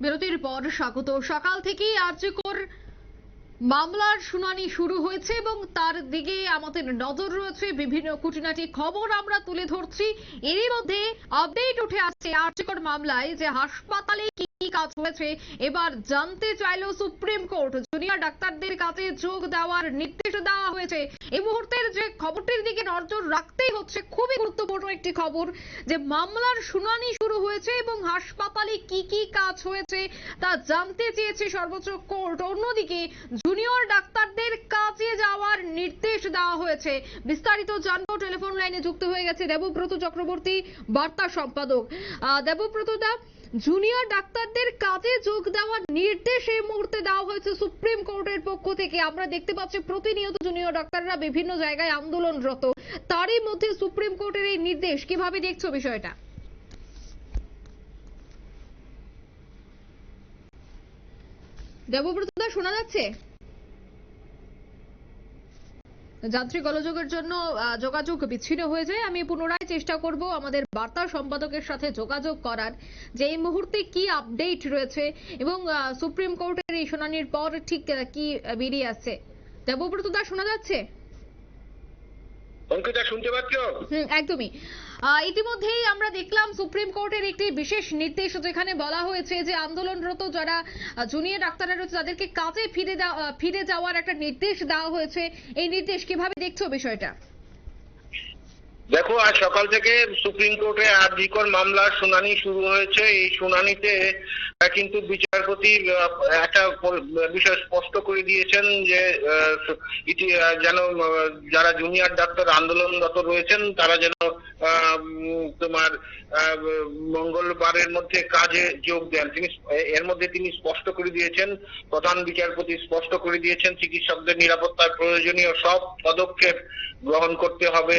বিরতির পর স্বাগত। সকাল থেকেই আরজিকর মামলার শুনানি শুরু হয়েছে এবং তার দিকে আমাদের নজর রয়েছে। বিভিন্ন খুঁটিনাটি খবর আমরা তুলে ধরছি। এরই মধ্যে আপডেট উঠে আসছে আরজিকর মামলায় যে হাসপাতালে কি কি কাজ হয়েছে এবার জানতে চাইলো সুপ্রিম কোর্ট। জুনিয়র ডাক্তারদের কাছে যোগ দেওয়ার নির্দেশ দেওয়া হয়েছে। এই মুহূর্তের যে খবরটির দিকে নজর রাখতেই হচ্ছে, খুবই গুরুত্বপূর্ণ একটি খবর যে মামলার শুনানি শুরু হয়েছে এবং হাসপাতালে কি কি কাজ হয়েছে তা জানতে চেয়েছে সর্বোচ্চ কোর্ট। অন্যদিকে জুনিয়র ডাক্তারদের কাজে যাওয়ার নির্দেশ দেওয়া হয়েছে। বিস্তারিত জানবো। টেলিফোন লাইনে যুক্ত হয়ে গেছে দেবব্রত চক্রবর্তী, বার্তা সম্পাদক। দেবব্রত দা, জুনিয়র ডাক্তারদের কাজে যোগ দেওয়ার নির্দেশ এই মুহূর্তে দেওয়া হয়েছে সুপ্রিম কোর্টের পক্ষ থেকে। আমরা দেখতে পাচ্ছি প্রতিনিয়ত জুনিয়র ডাক্তাররা বিভিন্ন জায়গায় আন্দোলনরত, তারই মধ্যে সুপ্রিম কোর্টের এই নির্দেশ, কিভাবে দেখছো বিষয়টা? দেবব্রত দা, শোনা যাচ্ছে? যান্ত্রিক গোলযোগের জন্য যোগাযোগ বিচ্ছিন্ন হয়ে যায়। আমি পুনরায় চেষ্টা করব আমাদের বার্তা সম্পাদকের সাথে যোগাযোগ করার, যে এই মুহূর্তে কি আপডেট রয়েছে এবং সুপ্রিম কোর্টের এই শুনানির পর ঠিক কি বেরিয়ে আসছে। দেবব্রত দা, শোনা যাচ্ছে? অঙ্কিতা, শুনতে পাচ্ছ? একদমই। ইতিমধ্যেই আমরা দেখলাম সুপ্রিম কোর্টের একটি বিশেষ নির্দেশ, যেখানে বলা হয়েছে যে আন্দোলনরত যারা জুনিয়র ডাক্তাররা রয়েছে তাদেরকে কাজে ফিরে যাওয়ার একটা নির্দেশ দেওয়া হয়েছে। এই নির্দেশ কিভাবে দেখছো বিষয়টা? দেখো, আজ সকাল থেকে সুপ্রিম কোর্টে আরজিকর মামলার শুনানি শুরু হয়েছে। এই শুনানিতে কিন্তু বিচারপতি একটা বিষয় স্পষ্ট করে দিয়েছেন যে যেন যারা জুনিয়র ডাক্তার আন্দোলনরত রয়েছেন তারা যেন তোমার মঙ্গলবারের মধ্যে কাজে যোগ দেন। এর মধ্যে তিনি স্পষ্ট করে দিয়েছেন, প্রধান বিচারপতি স্পষ্ট করে দিয়েছেন, চিকিৎসকদের নিরাপত্তার প্রয়োজনীয় সব পদক্ষেপ গ্রহণ করতে হবে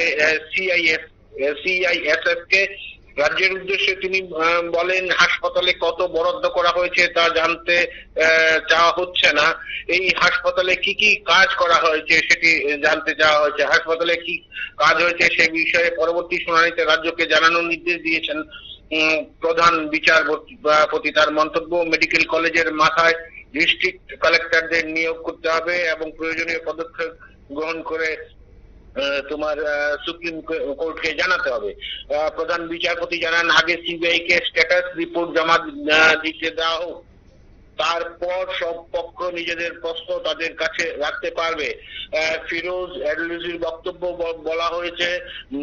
সিআইএসএফ কে। রাজ্যের উদ্দেশ্যে তিনি বলেন, হাসপাতালে কত বরাদ্দ করা হয়েছে তা জানতে চাওয়া হচ্ছে না, এই হাসপাতালে কি কি কাজ করা হয়েছে সেটি জানতে চাওয়া হয়েছে। হাসপাতালে কি কাজ হয়েছে সে বিষয়ে পরবর্তী শুনানিতে রাজ্যকে জানানোর নির্দেশ দিয়েছেন প্রধান বিচারপতি। তার মন্তব্য, মেডিকেল কলেজের মাথায় ডিস্ট্রিক্ট কালেক্টরদের নিয়োগ করতে হবে এবং প্রয়োজনীয় পদক্ষেপ গ্রহণ করে তোমার সুপ্রিম কোর্টকে জানাতে হবে। প্রধান বিচারপতি জানান, আগে সিবিআই কে স্ট্যাটাস রিপোর্ট জমা দিতে দেওয়া হোক, তারপর সব পক্ষ নিজেদের প্রশ্ন তাদের কাছে রাখতে পারবে। ফিরোজ এডলজির বক্তব্য বলা হয়েছে,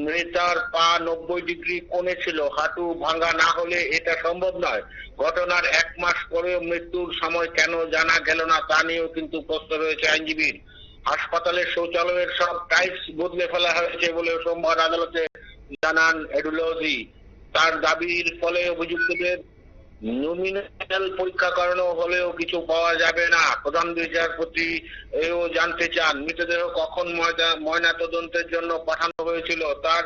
নেতার পা 90 ডিগ্রি কোণে ছিল, হাঁটু ভাঙা না হলে এটা সম্ভব নয়। ঘটনার 1 মাস পরেও মৃত্যুর সময় কেন জানা গেল না তা নিয়েও কিন্তু প্রশ্ন রয়েছে আইনজীবীর। হাসপাতালের শৌচালয়ের সব টাইলস বদলে ফেলা হয়েছে বলে সোমবার আদালতে জানান এডুলজি। তার দাবির ফলে অভিযুক্তদের নমিনাল পরীক্ষা করানো হলেও কিছু পাওয়া যাবে না। প্রধান বিচারপতি এও জানতে চান, মৃতদেহ কখন ময়না তদন্তের জন্য পাঠানো হয়েছিল, তার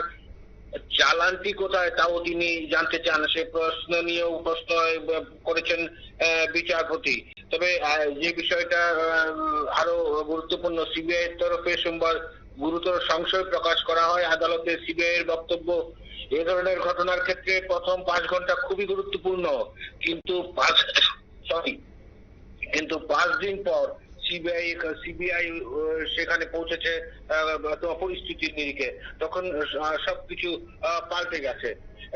চালানটি কোথায় তাও তিনি জানতে চান। সে প্রশ্ন নিয়েও প্রশ্ন করেছেন বিচারপতি। তবে যে বিষয়টা আরো গুরুত্বপূর্ণ, সিবিআই এর তরফে সোমবার গুরুতর সংশয় প্রকাশ করা হয় আদালতে। সিবিআই এর বক্তব্য, এ ধরনের ঘটনার ক্ষেত্রে প্রথম 5 ঘন্টা খুবই গুরুত্বপূর্ণ, কিন্তু 5 দিন পর সিবিআই সেখানে পৌঁছেছে পরিস্থিতির নিরিখে, তখন সবকিছু পাল্টে গেছে।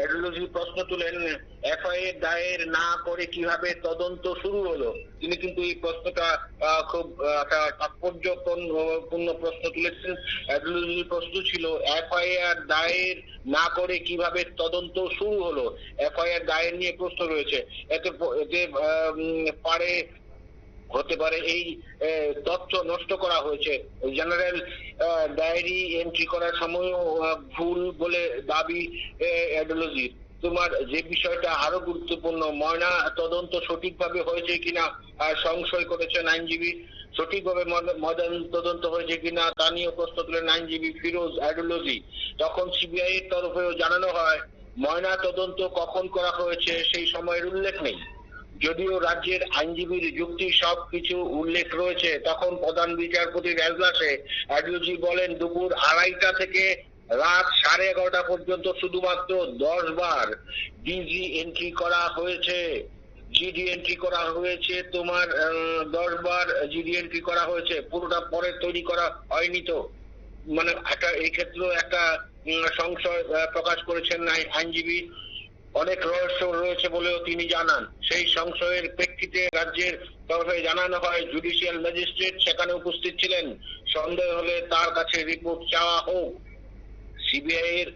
এডলজি প্রশ্ন তুলেন, এফআইআর দায়ের না করে কিভাবে তদন্ত শুরু হলো। তিনি কিন্তু এই প্রশ্নটা খুব একটা তাৎপর্যপূর্ণ প্রশ্ন তুলেছেন। এডলজির প্রশ্ন ছিল, এফআইআর দায়ের না করে কিভাবে তদন্ত শুরু হলো। এফআইআর দায়ের নিয়ে প্রশ্ন রয়েছে, এতে হতে পারে এই তথ্য নষ্ট করা হয়েছে। জেনারেল ডায়েরি এন্ট্রি করার সময়ও ভুল বলে দাবি এডলজির। তোমার যে বিষয়টা আরো গুরুত্বপূর্ণ, ময়না তদন্ত সঠিকভাবে হয়েছে কিনা সংশয় করেছেন আইনজীবী। সঠিকভাবে ময়না তদন্ত হয়েছে কিনা তা নিয়ে প্রশ্ন তুলেন আইনজীবী ফিরোজ এডলজি। তখন সিবিআই এর তরফেও জানানো হয়, ময়না তদন্ত কখন করা হয়েছে সেই সময়ের উল্লেখ নেই। যদিও রাজ্যের আইনজীবীর যুক্তি সবকিছু উল্লেখ রয়েছে। তখন প্রধান বিচারপতির এজলাসে এডলজি বলেন, দুপুর 2:30টা থেকে রাত 11:30 পর্যন্ত শুধুমাত্র 10 বার ডিজি এন্ট্রি করা হয়েছে। জিডি এন্ট্রি করা হয়েছে, তোমার 10 বার জিডি এন্ট্রি করা হয়েছে, পুরোটা পরে তৈরি করা হয়নি তো? মানে একটা এই ক্ষেত্রেও একটা সংশয় প্রকাশ করেছেন আইনজীবী। অনেক রহস্য রয়েছে বলেও তিনি জানান। সেই সংশয়ের প্রেক্ষিতে রাজ্যের তরফে জানানো হয় জুডিশিয়াল ম্যাজিস্ট্রেট সেখানে উপস্থিত ছিলেন, সন্দেহ হলে তার কাছে রিপোর্ট চাওয়া হোক। সিবিআই এর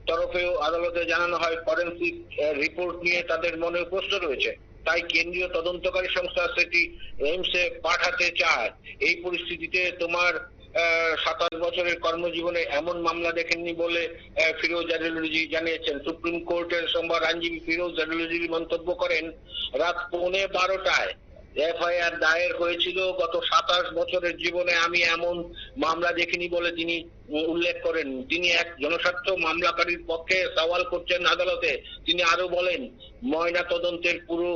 তরফেও আদালতে জানানো হয় ফরেনসিক রিপোর্ট নিয়ে তাদের মনে প্রশ্ন রয়েছে, তাই কেন্দ্রীয় তদন্তকারী সংস্থা সেটি এইমসে পাঠাতে চায়। এই পরিস্থিতিতে তোমার 27 বছরের কর্মজীবনে এমন মামলা দেখেননি বলে ফিরোজ আদিলুজি জানিয়েছেন। সুপ্রিম কোর্টের সোমবার আইনজীবী ফিরোজ আদিলুজি মন্তব্য করেন, রাত 11:15টায় এফআইআর দায়ের হয়েছিল। গত 27 বছরের জীবনে আমি এমন মামলা দেখিনি বলে তিনি উল্লেখ করেন। তিনি এক জনস্বার্থ মামলাকারীর পক্ষে সওয়াল করছেন আদালতে। তিনি আরো বলেন, ময়না তদন্তের পুরো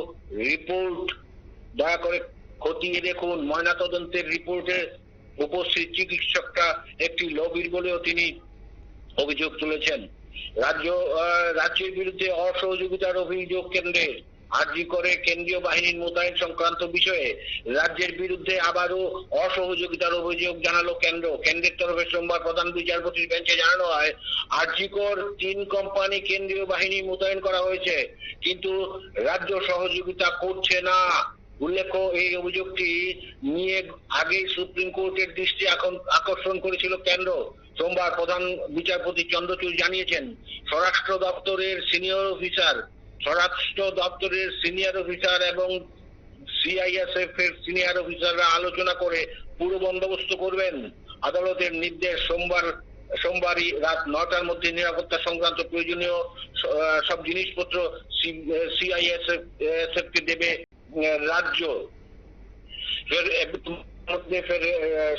রিপোর্ট দয়া করে খতিয়ে দেখুন। ময়না তদন্তের রিপোর্টে উপস্থিত চিকিৎসকরা একটি লবির বলেও তিনি অভিযোগ তুলেছেন। রাজ্যের বিরুদ্ধে অসহযোগিতার অভিযোগ কেন্দ্রের। আরজি করে কেন্দ্রীয় বাহিনীর মোতায়েন সংক্রান্ত বিষয়ে রাজ্যের বিরুদ্ধে আবারও অসহযোগিতার অভিযোগ জানালো কেন্দ্র। কেন্দ্রের তরফে সোমবার প্রধান বিচারপতির বেঞ্চে জানানো হয়, আরজিকর 3 কোম্পানি কেন্দ্রীয় বাহিনী মোতায়েন করা হয়েছে, কিন্তু রাজ্য সহযোগিতা করছে না। উল্লেখ্য, এই অভিযোগটি নিয়ে আগেই সুপ্রিম কোর্টের দৃষ্টি আকর্ষণ করেছিল কেন্দ্র। সোমবার প্রধান বিচারপতি চন্দ্রচূড় জানিয়েছেন, স্বরাষ্ট্র দপ্তরের সিনিয়র অফিসার এবং সিআইএসএফ এর সিনিয়র অফিসাররা আলোচনা করে পুরো বন্দোবস্ত করবেন। আদালতের নির্দেশ, সোমবারই রাত 9টার মধ্যে নিরাপত্তা সংক্রান্ত প্রয়োজনীয় সব জিনিসপত্র সিআইএসএফ কে দেবে রাজ্য। ফের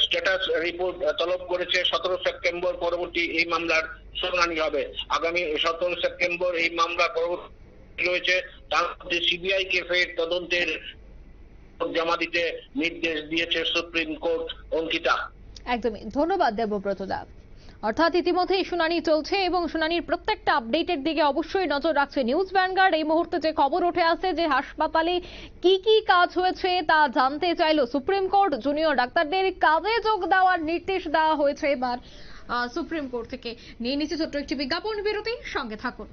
স্ট্যাটাস রিপোর্ট তলব করেছে। 17 সেপ্টেম্বর পরবর্তী এই মামলার শুনানি হবে। আগামী 17 সেপ্টেম্বর এই মামলা পরবর্তী রয়েছে। তার মধ্যে সিবিআই কে ফের তদন্তের জমা দিতে নির্দেশ দিয়েছে সুপ্রিম কোর্ট। অঙ্কিতা, একদমই ধন্যবাদ দেবব্রত দা। অর্থাৎ ইতিমধ্যেই শুনানি চলছে এবং শুনানির প্রত্যেকটা আপডেটের দিকে অবশ্যই নজর রাখছে নিউজ ভ্যানগার্ড। এই মুহূর্তে যে খবর উঠে আসছে যে হাসপাতালে কি কি কাজ হয়েছে তা জানতে চাইলো সুপ্রিম কোর্ট। জুনিয়র ডাক্তারদের কাজে যোগ দেওয়ার নির্দেশ দেওয়া হয়েছে এবার সুপ্রিম কোর্ট থেকে। নিয়ে নিচ্ছে ছোট্ট একটি বিজ্ঞাপন বিরতি, সঙ্গে থাকুন।